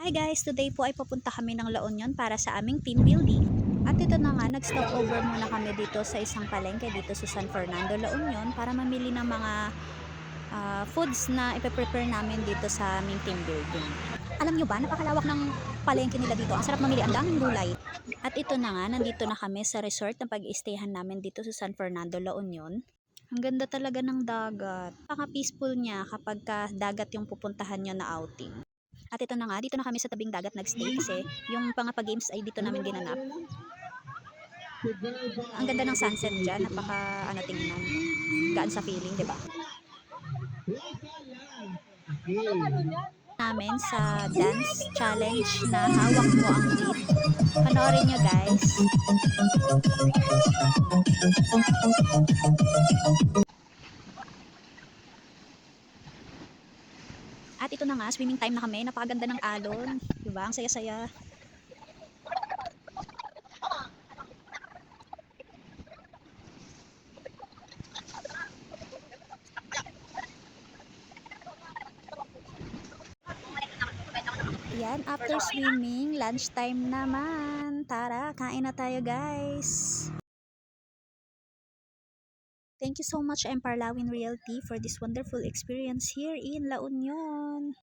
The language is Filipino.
Hi guys, today po ay papunta kami ng La Union para sa aming team building. At ito na nga, nag-stop over muna kami dito sa isang palengke dito sa San Fernando, La Union para mamili ng mga foods na ipe-prepare namin dito sa aming team building. Alam nyo ba, napakalawak ng palengke nila dito. Ang sarap mamili, ang daming gulay. At ito na nga, nandito na kami sa resort na pag-i-stayhan namin dito sa San Fernando, La Union. Ang ganda talaga ng dagat. Napaka-peaceful niya kapag dagat yung pupuntahan nyo na outing. At ito na nga, dito na kami sa tabing dagat nagstay kasi yung pangapa-games ay dito namin ginanap. Ang ganda ng sunset dyan, napaka tingnan. Gaan sa feeling, di ba? Namin sa dance challenge na hawak mo ang beat. Panoorin nyo guys. At ito na nga, swimming time na kami. Napakaganda ng alon. Diba? Ang saya-saya. Yan, after swimming, lunchtime naman. Tara, kain na tayo guys. Thank you so much Emparlawin Realty for this wonderful experience here in La Union.